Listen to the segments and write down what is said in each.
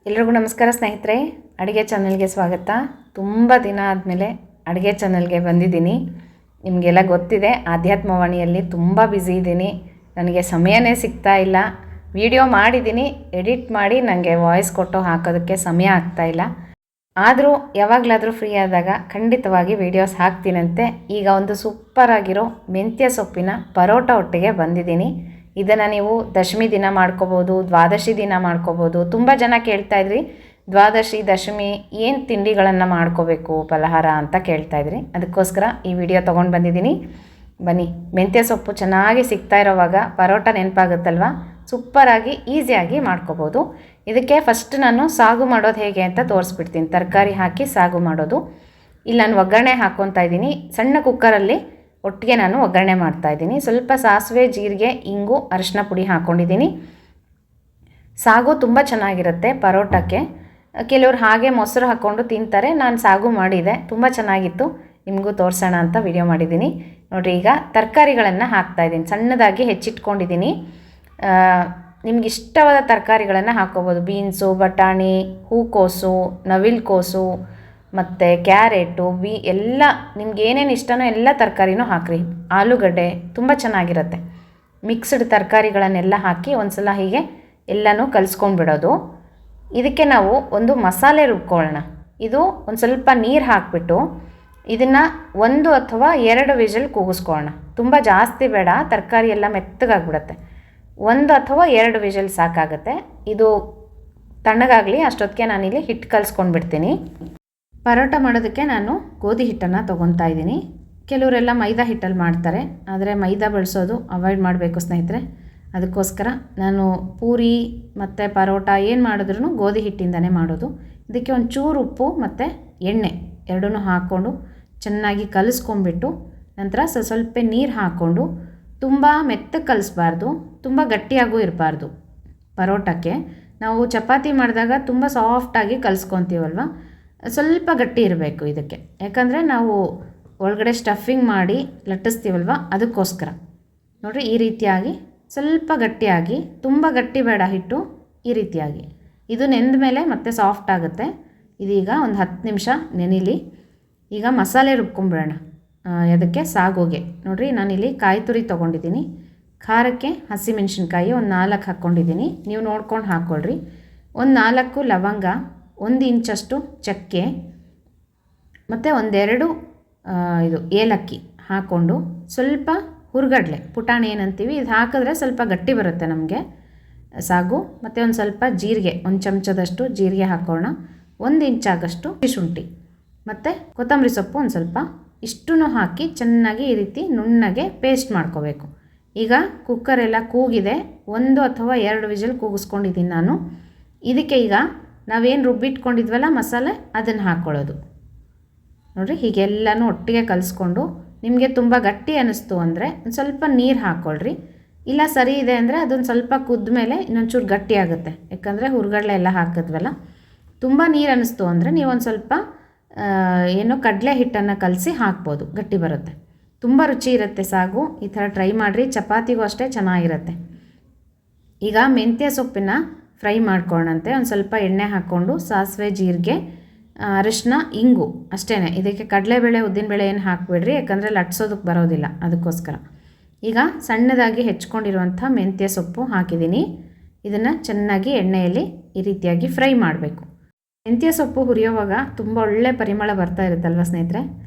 ಎಲ್ರಿಗೂ ನಮಸ್ಕಾರ ಸ್ನೇಹಿತರೆ, ಅಡುಗೆ ಚಾನಲ್ಗೆ ಸ್ವಾಗತ. ತುಂಬ ದಿನ ಆದಮೇಲೆ ಅಡುಗೆ ಚಾನಲ್ಗೆ ಬಂದಿದ್ದೀನಿ. ನಿಮಗೆಲ್ಲ ಗೊತ್ತಿದೆ, ಆಧ್ಯಾತ್ಮವಾಣಿಯಲ್ಲಿ ತುಂಬ ಬ್ಯುಸಿ ಇದ್ದೀನಿ. ನನಗೆ ಸಮಯನೇ ಸಿಗ್ತಾ ಇಲ್ಲ. ವಿಡಿಯೋ ಮಾಡಿದ್ದೀನಿ, ಎಡಿಟ್ ಮಾಡಿ ನನಗೆ ವಾಯ್ಸ್ ಕೊಟ್ಟು ಹಾಕೋದಕ್ಕೆ ಸಮಯ ಆಗ್ತಾಯಿಲ್ಲ. ಆದರೂ ಯಾವಾಗಲಾದರೂ ಫ್ರೀ ಆದಾಗ ಖಂಡಿತವಾಗಿ ವೀಡಿಯೋಸ್ ಹಾಕ್ತೀನಂತೆ. ಈಗ ಒಂದು ಸೂಪರಾಗಿರೋ ಮೆಂತ್ಯ ಸೊಪ್ಪಿನ ಪರೋಟ ಒಟ್ಟಿಗೆ ಬಂದಿದ್ದೀನಿ. ಇದನ್ನು ನೀವು ದಶಮಿ ದಿನ ಮಾಡ್ಕೋಬೋದು, ದ್ವಾದಶಿ ದಿನ ಮಾಡ್ಕೋಬೋದು. ತುಂಬ ಜನ ಕೇಳ್ತಾಯಿದ್ರಿ, ದ್ವಾದಶಿ ದಶಮಿ ಏನು ತಿಂಡಿಗಳನ್ನು ಮಾಡ್ಕೋಬೇಕು ಫಲಹಾರ ಅಂತ ಕೇಳ್ತಾಯಿದ್ರಿ. ಅದಕ್ಕೋಸ್ಕರ ಈ ವಿಡಿಯೋ ತೊಗೊಂಡು ಬಂದಿದ್ದೀನಿ. ಬನ್ನಿ, ಮೆಂತ್ಯ ಸೊಪ್ಪು ಚೆನ್ನಾಗಿ ಸಿಗ್ತಾ ಇರೋವಾಗ ಪರೋಟ ನೆನಪಾಗುತ್ತಲ್ವ, ಸೂಪರಾಗಿ ಈಸಿಯಾಗಿ ಮಾಡ್ಕೋಬೋದು. ಇದಕ್ಕೆ ಫಸ್ಟ್ ನಾನು ಸಾಗು ಮಾಡೋದು ಹೇಗೆ ಅಂತ ತೋರಿಸ್ಬಿಡ್ತೀನಿ. ತರಕಾರಿ ಹಾಕಿ ಸಾಗು ಮಾಡೋದು. ಇಲ್ಲಿ ನಾನು ಒಗ್ಗರಣೆ ಹಾಕ್ಕೊತಾ ಇದ್ದೀನಿ. ಸಣ್ಣ ಕುಕ್ಕರಲ್ಲಿ ಒಟ್ಟಿಗೆ ನಾನು ಒಗ್ಗರಣೆ ಮಾಡ್ತಾಯಿದ್ದೀನಿ. ಸ್ವಲ್ಪ ಸಾಸಿವೆ, ಜೀರಿಗೆ, ಇಂಗು, ಅರಿಶಿನ ಪುಡಿ ಹಾಕ್ಕೊಂಡಿದ್ದೀನಿ. ಸಾಗು ತುಂಬ ಚೆನ್ನಾಗಿರುತ್ತೆ ಪರೋಟಕ್ಕೆ. ಕೆಲವರು ಹಾಗೆ ಮೊಸರು ಹಾಕ್ಕೊಂಡು ತಿಂತಾರೆ. ನಾನು ಸಾಗು ಮಾಡಿದೆ, ತುಂಬ ಚೆನ್ನಾಗಿತ್ತು. ನಿಮಗೂ ತೋರಿಸೋಣ ಅಂತ ವಿಡಿಯೋ ಮಾಡಿದ್ದೀನಿ. ನೋಡಿರಿ, ಈಗ ತರಕಾರಿಗಳನ್ನು ಹಾಕ್ತಾಯಿದ್ದೀನಿ. ಸಣ್ಣದಾಗಿ ಹೆಚ್ಚಿಟ್ಕೊಂಡಿದ್ದೀನಿ. ನಿಮ್ಗೆ ಇಷ್ಟವಾದ ತರಕಾರಿಗಳನ್ನು ಹಾಕ್ಕೋಬೋದು. ಬೀನ್ಸು, ಬಟಾಣಿ, ಹೂಕೋಸು, ನವಿಲುಕೋಸು ಮತ್ತು ಕ್ಯಾರೆಟು, ಎಲ್ಲ ನಿಮ್ಗೆ ಏನೇನು ಇಷ್ಟನೋ ಎಲ್ಲ ತರಕಾರಿನೂ ಹಾಕಿರಿ. ಆಲೂಗಡ್ಡೆ ತುಂಬ ಚೆನ್ನಾಗಿರುತ್ತೆ. ಮಿಕ್ಸ್ಡ್ ತರಕಾರಿಗಳನ್ನೆಲ್ಲ ಹಾಕಿ ಒಂದು ಸಲ ಹೀಗೆ ಎಲ್ಲನೂ ಕಲಿಸ್ಕೊಂಡ್ಬಿಡೋದು. ಇದಕ್ಕೆ ನಾವು ಒಂದು ಮಸಾಲೆ ರುಬ್ಕೊಳ್ಳೋಣ. ಇದು ಒಂದು ಸ್ವಲ್ಪ ನೀರು ಹಾಕಿಬಿಟ್ಟು ಇದನ್ನು 1 ಅಥವಾ 2 ವಿಷಲ್ ಕೂಗಿಸ್ಕೊಳ್ಳೋಣ. ತುಂಬ ಜಾಸ್ತಿ ಬೇಡ, ತರಕಾರಿ ಎಲ್ಲ ಮೆತ್ತಗಾಗ್ಬಿಡುತ್ತೆ. 1 ಅಥವಾ 2 ವಿಷಲ್ ಸಾಕಾಗುತ್ತೆ. ಇದು ತಣ್ಣಗಾಗಲಿ, ಅಷ್ಟೊತ್ತಿಗೆ ನಾನಿಲ್ಲಿ ಹಿಟ್ಟು ಕಲಿಸ್ಕೊಂಡ್ಬಿಡ್ತೀನಿ. ಪರೋಟ ಮಾಡೋದಕ್ಕೆ ನಾನು ಗೋಧಿ ಹಿಟ್ಟನ್ನು ತೊಗೊತಾ ಇದ್ದೀನಿ. ಕೆಲವರೆಲ್ಲ ಮೈದಾ ಹಿಟ್ಟಲ್ಲಿ ಮಾಡ್ತಾರೆ, ಆದರೆ ಮೈದಾ ಬಳಸೋದು ಅವಾಯ್ಡ್ ಮಾಡಬೇಕು ಸ್ನೇಹಿತರೆ. ಅದಕ್ಕೋಸ್ಕರ ನಾನು ಪೂರಿ ಮತ್ತು ಪರೋಟ ಏನು ಮಾಡಿದ್ರೂ ಗೋಧಿ ಹಿಟ್ಟಿಂದನೇ ಮಾಡೋದು. ಇದಕ್ಕೆ ಒಂದು ಚೂರು ಉಪ್ಪು ಮತ್ತು ಎಣ್ಣೆ ಎರಡೂ ಹಾಕ್ಕೊಂಡು ಚೆನ್ನಾಗಿ ಕಲಿಸ್ಕೊಂಡ್ಬಿಟ್ಟು ನಂತರ ಸ್ವಲ್ಪ ನೀರು ಹಾಕ್ಕೊಂಡು, ತುಂಬ ಮೆತ್ತಗೆ ಕಲಿಸ್ಬಾರ್ದು, ತುಂಬ ಗಟ್ಟಿಯಾಗೂ ಇರಬಾರ್ದು. ಪರೋಟಕ್ಕೆ ನಾವು ಚಪಾತಿ ಮಾಡಿದಾಗ ತುಂಬ ಸಾಫ್ಟಾಗಿ ಕಲಿಸ್ಕೊತೀವಲ್ವ, ಸ್ವಲ್ಪ ಗಟ್ಟಿ ಇರಬೇಕು ಇದಕ್ಕೆ. ಯಾಕಂದರೆ ನಾವು ಒಳಗಡೆ ಸ್ಟಫಿಂಗ್ ಮಾಡಿ ಲಟ್ಟಿಸ್ತೀವಲ್ವ, ಅದಕ್ಕೋಸ್ಕರ. ನೋಡಿರಿ, ಈ ರೀತಿಯಾಗಿ ಸ್ವಲ್ಪ ಗಟ್ಟಿಯಾಗಿ, ತುಂಬ ಗಟ್ಟಿ ಬೇಡ ಹಿಟ್ಟು, ಈ ರೀತಿಯಾಗಿ. ಇದು ನೆಂದ ಮೇಲೆ ಮತ್ತೆ ಸಾಫ್ಟ್ ಆಗುತ್ತೆ. ಇದೀಗ ಒಂದು 10 ನಿಮಿಷ ನೆನಿಲಿ. ಈಗ ಮಸಾಲೆ ರುಬ್ಕೊಂಬಿಡೋಣ. ಅದಕ್ಕೆ ಸಾಗೋಗೆ ನೋಡಿರಿ, ನಾನಿಲ್ಲಿ ಕಾಯಿ ತುರಿ ತೊಗೊಂಡಿದ್ದೀನಿ. ಖಾರಕ್ಕೆ ಹಸಿಮೆಣ್ಸಿನ್ಕಾಯಿ ಒಂದು 4 ಹಾಕ್ಕೊಂಡಿದ್ದೀನಿ. ನೀವು ನೋಡ್ಕೊಂಡು ಹಾಕ್ಕೊಳ್ರಿ. ಒಂದು 4 ಲವಂಗ, 1 ಇಂಚಷ್ಟು ಚಕ್ಕೆ ಮತ್ತು 1-2 ಇದು ಏಲಕ್ಕಿ ಹಾಕ್ಕೊಂಡು, ಸ್ವಲ್ಪ ಹುರ್ಗಡ್ಲೆ ಪುಟಾಣಿ ಏನಂತೀವಿ, ಇದು ಹಾಕಿದ್ರೆ ಸ್ವಲ್ಪ ಗಟ್ಟಿ ಬರುತ್ತೆ ನಮಗೆ ಸಾಗು. ಮತ್ತು ಒಂದು ಸ್ವಲ್ಪ ಜೀರಿಗೆ, 1 ಚಮಚದಷ್ಟು ಜೀರಿಗೆ ಹಾಕೋಣ. 1 ಇಂಚಾಗಷ್ಟು ಶುಂಠಿ ಮತ್ತು ಕೊತ್ತಂಬರಿ ಸೊಪ್ಪು ಒಂದು ಸ್ವಲ್ಪ, ಇಷ್ಟನ್ನು ಹಾಕಿ ಚೆನ್ನಾಗಿ ಈ ರೀತಿ ನುಣ್ಣಗೆ ಪೇಸ್ಟ್ ಮಾಡ್ಕೋಬೇಕು. ಈಗ ಕುಕ್ಕರೆಲ್ಲ ಕೂಗಿದೆ, 1 ಅಥವಾ 2 ವಿಷಲ್ ಕೂಗಿಸ್ಕೊಂಡಿದ್ದೀನಿ ನಾನು. ಇದಕ್ಕೆ ಈಗ ನಾವೇನು ರುಬ್ಬಿಟ್ಕೊಂಡಿದ್ವಲ್ಲ ಮಸಾಲೆ, ಅದನ್ನು ಹಾಕ್ಕೊಳ್ಳೋದು. ನೋಡಿರಿ, ಹೀಗೆಲ್ಲನೂ ಒಟ್ಟಿಗೆ ಕಲಿಸ್ಕೊಂಡು, ನಿಮಗೆ ತುಂಬ ಗಟ್ಟಿ ಅನ್ನಿಸ್ತು ಅಂದರೆ ಒಂದು ಸ್ವಲ್ಪ ನೀರು ಹಾಕ್ಕೊಳ್ರಿ. ಇಲ್ಲ ಸರಿ ಇದೆ ಅಂದರೆ ಅದೊಂದು ಸ್ವಲ್ಪ ಕುದ್ದ ಮೇಲೆ ಇನ್ನೊಂಚೂರು ಗಟ್ಟಿ ಆಗುತ್ತೆ. ಯಾಕಂದರೆ ಹುರ್ಗಡ್ಲೆ ಎಲ್ಲ ಹಾಕಿದ್ವಲ್ಲ. ತುಂಬ ನೀರು ಅನ್ನಿಸ್ತು ಅಂದರೆ ನೀವೊಂದು ಸ್ವಲ್ಪ ಏನೋ ಕಡಲೆ ಹಿಟ್ಟನ್ನು ಕಲಸಿ ಹಾಕ್ಬೋದು, ಗಟ್ಟಿ ಬರುತ್ತೆ. ತುಂಬ ರುಚಿ ಇರುತ್ತೆ ಸಾಗು. ಈ ಥರ ಟ್ರೈ ಮಾಡಿರಿ, ಚಪಾತಿಗೂ ಅಷ್ಟೇ ಚೆನ್ನಾಗಿರುತ್ತೆ. ಈಗ ಮೆಂತ್ಯ ಸೊಪ್ಪಿನ ಫ್ರೈ ಮಾಡ್ಕೊಳ್ಳೋಣಂತೆ. ಒಂದು ಸ್ವಲ್ಪ ಎಣ್ಣೆ ಹಾಕ್ಕೊಂಡು ಸಾಸಿವೆ, ಜೀರಿಗೆ, ಅರಿಶಿನ, ಇಂಗು ಅಷ್ಟೇ. ಇದಕ್ಕೆ ಕಡಲೆಬೇಳೆ, ಉದ್ದಿನಬೇಳೆ ಏನು ಹಾಕ್ಬಿಡ್ರಿ, ಯಾಕಂದರೆ ಲಟ್ಸೋದಕ್ಕೆ ಬರೋದಿಲ್ಲ, ಅದಕ್ಕೋಸ್ಕರ. ಈಗ ಸಣ್ಣದಾಗಿ ಹೆಚ್ಕೊಂಡಿರುವಂಥ ಮೆಂತ್ಯ ಸೊಪ್ಪು ಹಾಕಿದ್ದೀನಿ. ಇದನ್ನು ಚೆನ್ನಾಗಿ ಎಣ್ಣೆಯಲ್ಲಿ ಈ ರೀತಿಯಾಗಿ ಫ್ರೈ ಮಾಡಬೇಕು. ಮೆಂತ್ಯ ಸೊಪ್ಪು ಹುರಿಯೋವಾಗ ತುಂಬ ಒಳ್ಳೆ ಪರಿಮಳ ಬರ್ತಾ ಇರುತ್ತಲ್ವ ಸ್ನೇಹಿತರೆ.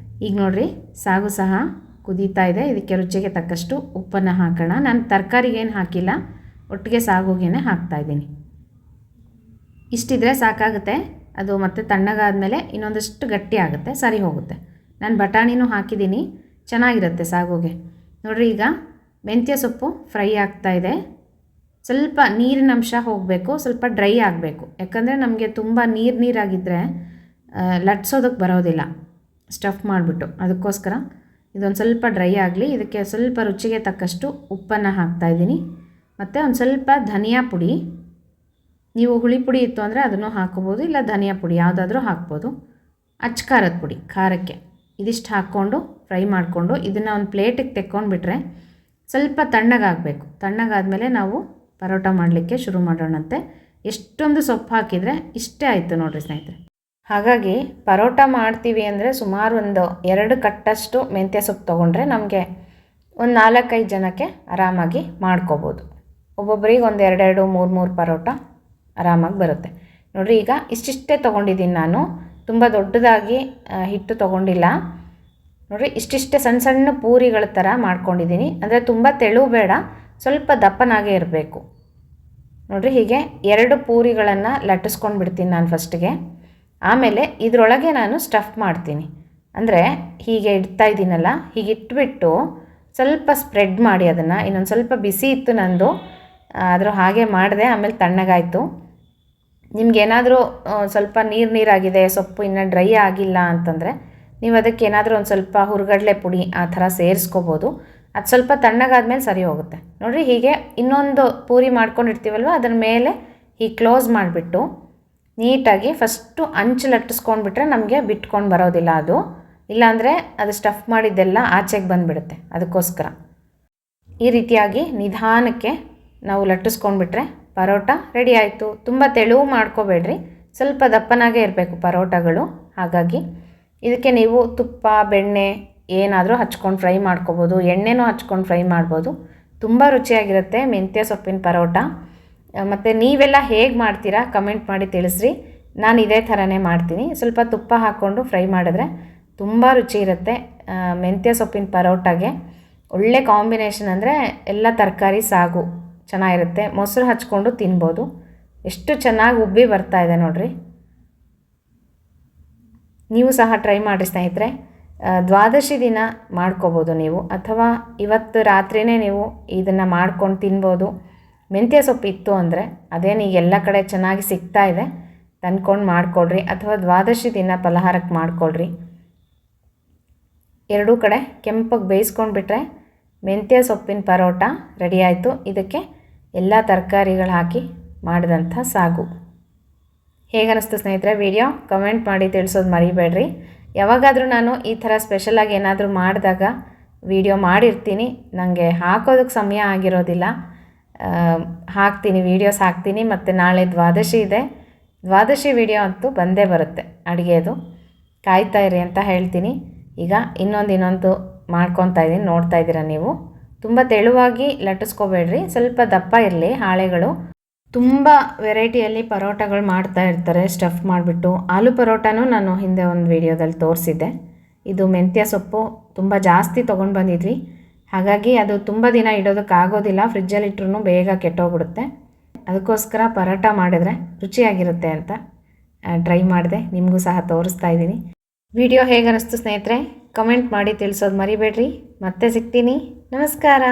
ಈಗ ನೋಡಿರಿ, ಸಾಗು ಸಹ ಕುದೀತಾ ಇದೆ. ಇದಕ್ಕೆ ರುಚಿಗೆ ತಕ್ಕಷ್ಟು ಉಪ್ಪನ್ನು ಹಾಕೋಣ. ನಾನು ತರಕಾರಿಗೇನು ಹಾಕಿಲ್ಲ, ಒಟ್ಟಿಗೆ ಸಾಗುಗೇನೆ ಹಾಕ್ತಾಯಿದ್ದೀನಿ. ಇಷ್ಟಿದ್ರೆ ಸಾಕಾಗುತ್ತೆ. ಅದು ಮತ್ತೆ ತಣ್ಣಗಾದ್ಮೇಲೆ ಇನ್ನೊಂದಷ್ಟು ಗಟ್ಟಿ ಆಗುತ್ತೆ, ಸರಿ ಹೋಗುತ್ತೆ. ನಾನು ಬಟಾಣಿನೂ ಹಾಕಿದ್ದೀನಿ, ಚೆನ್ನಾಗಿರುತ್ತೆ ಸಾಗುಗೆ. ನೋಡಿರಿ, ಈಗ ಮೆಂತ್ಯ ಸೊಪ್ಪು ಫ್ರೈ ಆಗ್ತಾಯಿದೆ. ಸ್ವಲ್ಪ ನೀರಿನ ಅಂಶ ಹೋಗಬೇಕು, ಸ್ವಲ್ಪ ಡ್ರೈ ಆಗಬೇಕು. ಯಾಕಂದರೆ ನಮಗೆ ತುಂಬ ನೀರಾಗಿದ್ದರೆ ಲಟ್ಸೋದಕ್ಕೆ ಬರೋದಿಲ್ಲ ಸ್ಟಫ್ ಮಾಡಿಬಿಟ್ಟು, ಅದಕ್ಕೋಸ್ಕರ ಇದೊಂದು ಸ್ವಲ್ಪ ಡ್ರೈ ಆಗಲಿ. ಇದಕ್ಕೆ ಸ್ವಲ್ಪ ರುಚಿಗೆ ತಕ್ಕಷ್ಟು ಉಪ್ಪನ್ನು ಹಾಕ್ತಾಯಿದ್ದೀನಿ. ಮತ್ತು ಒಂದು ಸ್ವಲ್ಪ ಧನಿಯಾ ಪುಡಿ, ನೀವು ಹುಳಿ ಪುಡಿ ಇತ್ತು ಅಂದರೆ ಅದನ್ನು ಹಾಕ್ಕೋಬೋದು, ಇಲ್ಲ ಧನಿಯಾ ಪುಡಿ ಯಾವುದಾದ್ರೂ ಹಾಕ್ಬೋದು. ಖಾರದ ಪುಡಿ ಖಾರಕ್ಕೆ ಇದಿಷ್ಟು ಹಾಕ್ಕೊಂಡು ಫ್ರೈ ಮಾಡಿಕೊಂಡು ಇದನ್ನು ಒಂದು ಪ್ಲೇಟಿಗೆ ತೆಕ್ಕೊಂಡ್ಬಿಟ್ರೆ ಸ್ವಲ್ಪ ತಣ್ಣಗಾಗಬೇಕು. ತಣ್ಣಗಾದಮೇಲೆ ನಾವು ಪರೋಟ ಮಾಡಲಿಕ್ಕೆ ಶುರು ಮಾಡೋಣಂತೆ. ಎಷ್ಟೊಂದು ಸೊಪ್ಪು ಹಾಕಿದರೆ ಇಷ್ಟೇ ಆಯಿತು ನೋಡಿರಿ ಸ್ನೇಹಿತರೆ. ಹಾಗಾಗಿ ಪರೋಟ ಮಾಡ್ತೀವಿ ಅಂದರೆ ಸುಮಾರು ಒಂದು 2 ಕಟ್ಟಷ್ಟು ಮೆಂತ್ಯ ಸೊಪ್ಪು ತೊಗೊಂಡ್ರೆ ನಮಗೆ ಒಂದು 4-5 ಜನಕ್ಕೆ ಆರಾಮಾಗಿ ಮಾಡ್ಕೋಬೋದು. ಒಬ್ಬೊಬ್ಬರಿಗೆ ಒಂದು 2-2, 3-3 ಪರೋಟ ಆರಾಮಾಗಿ ಬರುತ್ತೆ. ನೋಡಿರಿ, ಈಗ ಇಷ್ಟಿಷ್ಟೇ ತೊಗೊಂಡಿದ್ದೀನಿ ನಾನು, ತುಂಬ ದೊಡ್ಡದಾಗಿ ಹಿಟ್ಟು ತೊಗೊಂಡಿಲ್ಲ. ನೋಡಿರಿ, ಇಷ್ಟಿಷ್ಟೇ ಸಣ್ಣ ಸಣ್ಣ ಪೂರಿಗಳ ಥರ ಮಾಡ್ಕೊಂಡಿದ್ದೀನಿ. ಅಂದರೆ ತುಂಬ ತೆಳು ಬೇಡ, ಸ್ವಲ್ಪ ದಪ್ಪನಾಗೇ ಇರಬೇಕು. ನೋಡಿರಿ, ಹೀಗೆ 2 ಪೂರಿಗಳನ್ನು ಲಟ್ಟಿಸ್ಕೊಂಡು ಬಿಡ್ತೀನಿ ನಾನು ಫಸ್ಟಿಗೆ. ಆಮೇಲೆ ಇದರೊಳಗೆ ನಾನು ಸ್ಟಫ್ ಮಾಡ್ತೀನಿ. ಅಂದರೆ ಹೀಗೆ ಇಡ್ತಾ ಇದ್ದೀನಲ್ಲ, ಹೀಗೆ ಇಟ್ಬಿಟ್ಟು ಸ್ವಲ್ಪ ಸ್ಪ್ರೆಡ್ ಮಾಡಿ ಅದನ್ನು. ಇನ್ನೊಂದು ಸ್ವಲ್ಪ ಬಿಸಿ ಇತ್ತು ನಂದು, ಆದರೂ ಹಾಗೆ ಮಾಡಿದೆ. ಆಮೇಲೆ ತಣ್ಣಗಾಯಿತು. ನಿಮಗೇನಾದರೂ ಸ್ವಲ್ಪ ನೀರಾಗಿದೆ, ಸೊಪ್ಪು ಇನ್ನೂ ಡ್ರೈ ಆಗಿಲ್ಲ ಅಂತಂದರೆ ನೀವು ಅದಕ್ಕೆ ಏನಾದರೂ ಒಂದು ಸ್ವಲ್ಪ ಹುರ್ಗಡ್ಲೆ ಪುಡಿ ಆ ಥರ ಸೇರಿಸ್ಕೋಬೋದು. ಅದು ಸ್ವಲ್ಪ ತಣ್ಣಗಾದ್ಮೇಲೆ ಸರಿ ಹೋಗುತ್ತೆ. ನೋಡಿರಿ, ಹೀಗೆ ಇನ್ನೊಂದು ಪೂರಿ ಮಾಡ್ಕೊಂಡಿರ್ತೀವಲ್ವ, ಅದರ ಮೇಲೆ ಹೀಗೆ ಕ್ಲೋಸ್ ಮಾಡಿಬಿಟ್ಟು ನೀಟಾಗಿ ಫಸ್ಟು ಅಂಚು ಲಟ್ಟಿಸ್ಕೊಂಡ್ಬಿಟ್ರೆ ನಮಗೆ ಬಿಟ್ಕೊಂಡು ಬರೋದಿಲ್ಲ ಅದು. ಇಲ್ಲಾಂದರೆ ಅದು ಸ್ಟಫ್ ಮಾಡಿದ್ದೆಲ್ಲ ಆಚೆಗೆ ಬಂದುಬಿಡುತ್ತೆ. ಅದಕ್ಕೋಸ್ಕರ ಈ ರೀತಿಯಾಗಿ ನಿಧಾನಕ್ಕೆ ನಾವು ಲಟ್ಟಿಸ್ಕೊಂಡ್ಬಿಟ್ರೆ ಪರೋಟ ರೆಡಿ ಆಯಿತು. ತುಂಬ ತೆಳುವು ಮಾಡ್ಕೋಬೇಡ್ರಿ, ಸ್ವಲ್ಪ ದಪ್ಪನಾಗೇ ಇರಬೇಕು ಪರೋಟಗಳು. ಹಾಗಾಗಿ ಇದಕ್ಕೆ ನೀವು ತುಪ್ಪ, ಬೆಣ್ಣೆ ಏನಾದರೂ ಹಚ್ಕೊಂಡು ಫ್ರೈ ಮಾಡ್ಕೋಬೋದು, ಎಣ್ಣೆನೂ ಹಚ್ಕೊಂಡು ಫ್ರೈ ಮಾಡ್ಬೋದು. ತುಂಬ ರುಚಿಯಾಗಿರುತ್ತೆ ಮೆಂತ್ಯ ಸೊಪ್ಪಿನ ಪರೋಟ. ಮತ್ತು ನೀವೆಲ್ಲ ಹೇಗೆ ಮಾಡ್ತೀರಾ ಕಮೆಂಟ್ ಮಾಡಿ ತಿಳಿಸ್ರಿ. ನಾನು ಇದೇ ಥರನೇ ಮಾಡ್ತೀನಿ. ಸ್ವಲ್ಪ ತುಪ್ಪ ಹಾಕ್ಕೊಂಡು ಫ್ರೈ ಮಾಡಿದ್ರೆ ತುಂಬ ರುಚಿ ಇರುತ್ತೆ. ಮೆಂತ್ಯ ಸೊಪ್ಪಿನ ಪರೋಟಾಗೆ ಒಳ್ಳೆ ಕಾಂಬಿನೇಷನ್ ಅಂದರೆ ಎಲ್ಲ ತರಕಾರಿ ಸಾಗು ಚೆನ್ನಾಗಿರುತ್ತೆ. ಮೊಸರು ಹಚ್ಕೊಂಡು ತಿನ್ಬೋದು. ಎಷ್ಟು ಚೆನ್ನಾಗಿ ಉಬ್ಬಿ ಬರ್ತಾಯಿದೆ ನೋಡಿರಿ. ನೀವು ಸಹ ಟ್ರೈ ಮಾಡಿ ಸ್ನೇಹಿತರೆ. ದ್ವಾದಶಿ ದಿನ ಮಾಡ್ಕೋಬೋದು ನೀವು, ಅಥವಾ ಇವತ್ತು ರಾತ್ರಿಯೇ ನೀವು ಇದನ್ನು ಮಾಡ್ಕೊಂಡು ತಿನ್ಬೋದು. ಮೆಂತ್ಯ ಸೊಪ್ಪು ಇತ್ತು ಅಂದರೆ ಅದೇನು ಈಗ ಎಲ್ಲ ಕಡೆ ಚೆನ್ನಾಗಿ ಸಿಗ್ತಾ ಇದೆ, ತಂದ್ಕೊಂಡು ಮಾಡಿಕೊಡ್ರಿ. ಅಥವಾ ದ್ವಾದಶಿ ದಿನ ಫಲಹಾರಕ್ಕೆ ಮಾಡಿಕೊಡ್ರಿ. ಎರಡೂ ಕಡೆ ಕೆಂಪಗೆ ಬೇಯಿಸ್ಕೊಂಡ್ಬಿಟ್ರೆ ಮೆಂತ್ಯ ಸೊಪ್ಪಿನ ಪರೋಟ ರೆಡಿ ಆಯಿತು. ಇದಕ್ಕೆ ಎಲ್ಲ ತರಕಾರಿಗಳು ಹಾಕಿ ಮಾಡಿದಂಥ ಸಾಗು. ಹೇಗನ್ನಿಸ್ತು ಸ್ನೇಹಿತರೆ ವಿಡಿಯೋ? ಕಮೆಂಟ್ ಮಾಡಿ ತಿಳಿಸೋದು ಮರಿಬೇಡ್ರಿ. ಯಾವಾಗಾದರೂ ನಾನು ಈ ಥರ ಸ್ಪೆಷಲಾಗಿ ಏನಾದರೂ ಮಾಡಿದಾಗ ವಿಡಿಯೋ ಮಾಡಿರ್ತೀನಿ. ನನಗೆ ಹಾಕೋದಕ್ಕೆ ಸಮಯ ಆಗಿರೋದಿಲ್ಲ. ಹಾಕ್ತೀನಿ, ವೀಡಿಯೋಸ್ ಹಾಕ್ತೀನಿ. ಮತ್ತು ನಾಳೆ ದ್ವಾದಶಿ ಇದೆ. ದ್ವಾದಶಿ ವಿಡಿಯೋ ಅಂತೂ ಬಂದೇ ಬರುತ್ತೆ ಅಡುಗೆದು. ಕಾಯ್ತಾ ಇರಿ ಅಂತ ಹೇಳ್ತೀನಿ. ಈಗ ಇನ್ನೊಂದು ಮಾಡ್ಕೊತಾ ಇದ್ದೀನಿ, ನೋಡ್ತಾ ಇದ್ದೀರಾ ನೀವು. ತುಂಬ ತೆಳುವಾಗಿ ಲಟ್ಟಿಸ್ಕೋಬೇಡ್ರಿ, ಸ್ವಲ್ಪ ದಪ್ಪ ಇರಲಿ ಹಾಳೆಗಳು. ತುಂಬ ವೆರೈಟಿಯಲ್ಲಿ ಪರೋಟಗಳು ಮಾಡ್ತಾ ಇರ್ತಾರೆ ಸ್ಟಫ್ ಮಾಡಿಬಿಟ್ಟು. ಆಲೂ ಪರೋಟನೂ ನಾನು ಹಿಂದೆ ಒಂದು ವಿಡಿಯೋದಲ್ಲಿ ತೋರಿಸಿದ್ದೆ. ಇದು ಮೆಂತ್ಯ ಸೊಪ್ಪು ತುಂಬ ಜಾಸ್ತಿ ತೊಗೊಂಡು ಬಂದಿದ್ವಿ. ಹಾಗಾಗಿ ಅದು ತುಂಬ ದಿನ ಇಡೋದಕ್ಕಾಗೋದಿಲ್ಲ, ಫ್ರಿಜ್ಜಲ್ಲಿಟ್ರೂ ಬೇಗ ಕೆಟ್ಟೋಗ್ಬಿಡುತ್ತೆ. ಅದಕ್ಕೋಸ್ಕರ ಪರೋಟ ಮಾಡಿದ್ರೆ ರುಚಿಯಾಗಿರುತ್ತೆ ಅಂತ ಟ್ರೈ ಮಾಡಿದೆ. ನಿಮಗೂ ಸಹ ತೋರಿಸ್ತಾ ಇದ್ದೀನಿ. ವಿಡಿಯೋ ಹೇಗನ್ನಿಸ್ತು ಸ್ನೇಹಿತರೆ? ಕಮೆಂಟ್ ಮಾಡಿ ತಿಳಿಸೋದು ಮರಿಬೇಡ್ರಿ. ಮತ್ತೆ ಸಿಗ್ತೀನಿ. ನಮಸ್ಕಾರ.